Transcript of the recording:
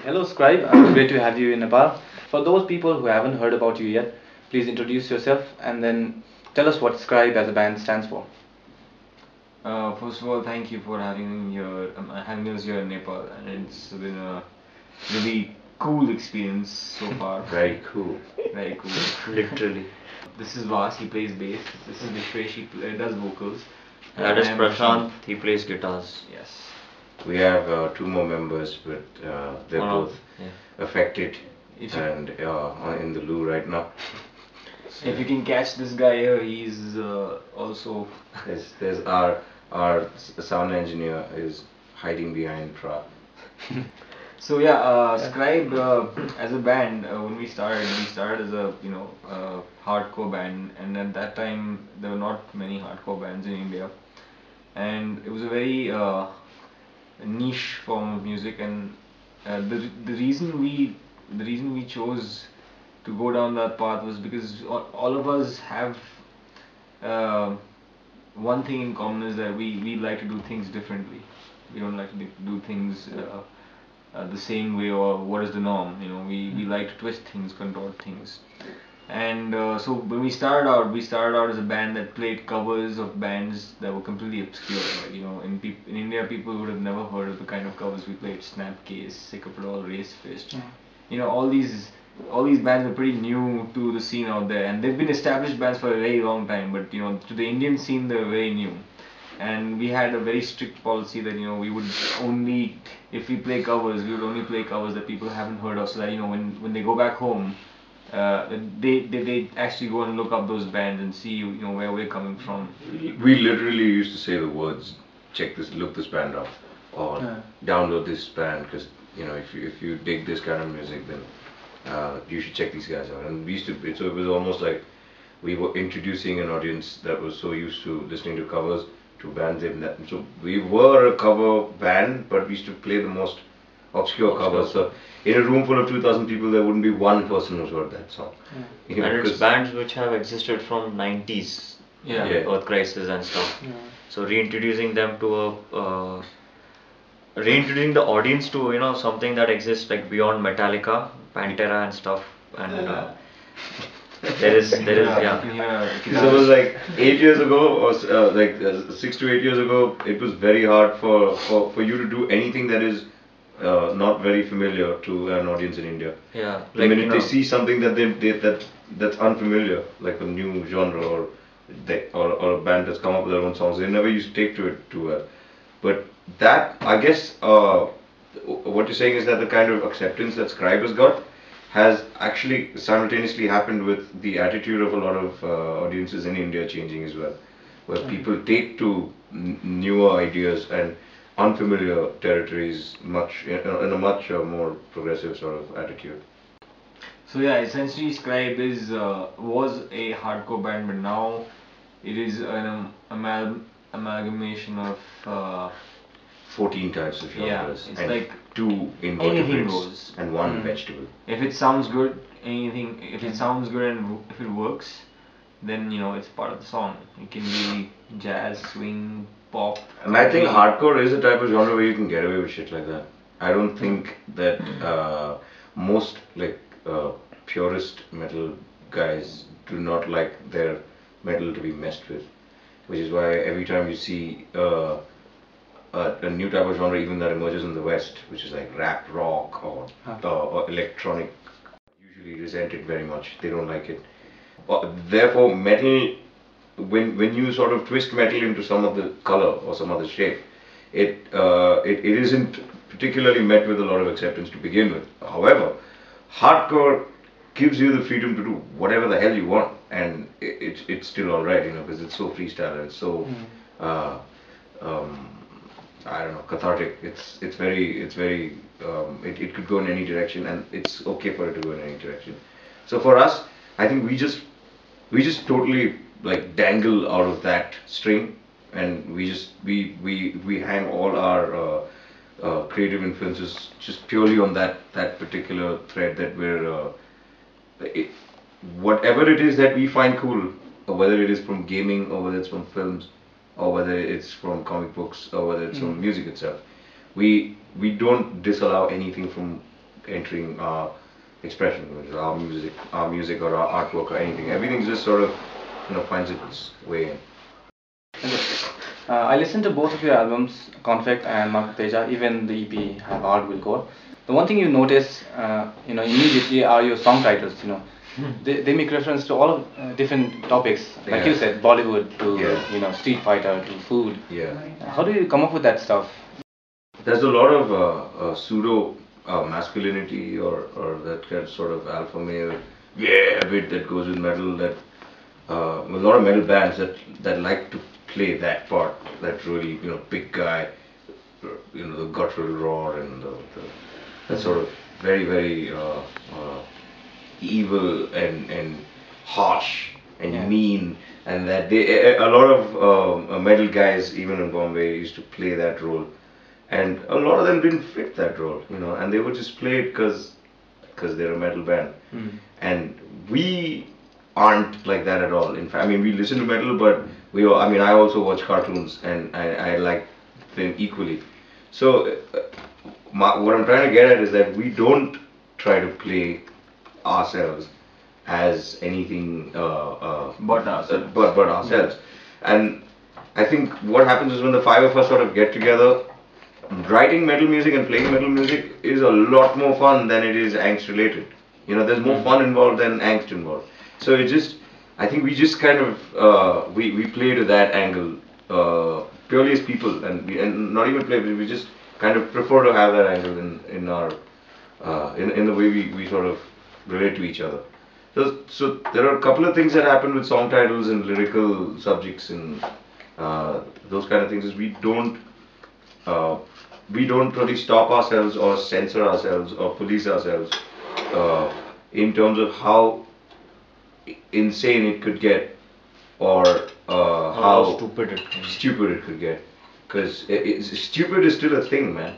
Hello Scribe, great to have you in Nepal. For those people who haven't heard about you yet, please introduce yourself and then tell us what Scribe as a band stands for. First of all, thank you for having me here, having us here in Nepal, and it's been a really cool experience so far. Very cool. Very cool. Literally. This is Vas, he plays bass. This is Vishwesh, he does vocals. That is Prashant, he plays guitars. Yes. We have two more members, but they're both affected and in the loo right now. So if you can catch this guy here, he's also. There's our sound engineer is hiding behind Tra. So yeah, Scribe as a band, when we started as a hardcore band, and at that time there were not many hardcore bands in India, and it was a very niche form of music, and the reason we chose to go down that path was because all of us have one thing in common, is that we like to do things differently. We don't like to do things the same way or what is the norm. We like to twist things, contort things. And so when we started out as a band that played covers of bands that were completely obscure. Like, in India, people would have never heard of the kind of covers we played: Snapcase, Sick of It All, Race Fist. All these bands are pretty new to the scene out there, and they've been established bands for a very long time. But to the Indian scene, they're very new. And we had a very strict policy that we would only, if we play covers, we would only play covers that people haven't heard of, so that when they go back home, they actually go and look up those bands and see where we're coming from. We literally used to say the words, check this, look this band up, or download this band, because if you dig this kind of music, then you should check these guys out. And we used to, so it was almost like we were introducing an audience that was so used to listening to covers to bands. So we were a cover band, but we used to play the most obscure covers. So in a room full of 2,000 people, there wouldn't be one person who's heard that song. And it's bands which have existed from 90s, Earth Crisis and stuff. So reintroducing them to reintroducing the audience to something that exists like beyond Metallica, Pantera and stuff, and there is So it was like 8 years ago, or 6 to 8 years ago, it was very hard for you to do anything that is not very familiar to an audience in India. Yeah, the minute they see something that's unfamiliar, like a new genre or a band that's come up with their own songs, they never used to take to it too well. But that, I guess, what you're saying is that the kind of acceptance that Scribe has got has actually simultaneously happened with the attitude of a lot of audiences in India changing as well, where people take to newer ideas and unfamiliar territories in a much more progressive sort of attitude. So yeah, essentially Scribe was a hardcore band, but now it is an amalgamation of 14 types of genres, it's and like 2 anything invertebrates goes. and 1 vegetable. If it sounds good, if it sounds good and if it works, then it's part of the song. It can be jazz, swing, pop. And I think hardcore is a type of genre where you can get away with shit like that. I don't think that most purist metal guys do not like their metal to be messed with, which is why every time you see a new type of genre even that emerges in the West, which is like rap rock or electronic, usually resent it very much. They don't like it. Therefore, metal, when you sort of twist metal into some other color or some other shape, it isn't particularly met with a lot of acceptance to begin with. However, hardcore gives you the freedom to do whatever the hell you want, and it's still alright, because it's so freestyle and it's so I don't know, cathartic. It could go in any direction, and it's okay for it to go in any direction. So for us, I think we just totally like dangle out of that string, and we hang all our creative influences just purely on that particular thread that we're whatever it is that we find cool, or whether it is from gaming, or whether it's from films, or whether it's from comic books, or whether it's from music itself. We don't disallow anything from entering our expression, which is our music or our artwork or anything. Everything just sort of, finds its way in. Okay. I listened to both of your albums, Conflict and Mark Teja, even the EP Have Hard Will Core. The one thing you notice, immediately are your song titles. They make reference to all of different topics, like you said, Bollywood to Street Fighter to food. Yeah. How do you come up with that stuff? There's a lot of pseudo masculinity or that kind of sort of alpha male bit that goes with metal. That a lot of metal bands that like to play that part, that really big guy, the guttural roar and that sort of very very evil and harsh and mean, and that a lot of metal guys even in Bombay used to play that role, and a lot of them didn't fit that role, and they would just play it because they're a metal band, and we aren't like that at all. In fact, we listen to metal, but I also watch cartoons and I like them equally. So what I'm trying to get at is that we don't try to play ourselves as anything but ourselves. And I think what happens is when the five of us sort of get together, writing metal music and playing metal music is a lot more fun than it is angst related. There's more fun involved than angst involved. So I think we just kind of we play to that angle purely as people, and not even play, but we just kind of prefer to have that angle in our in the way we sort of relate to each other. So there are a couple of things that happen with song titles and lyrical subjects and those kind of things. Is we don't really stop ourselves or censor ourselves or police ourselves in terms of how insane it could get or how stupid it could get, because stupid is still a thing, man.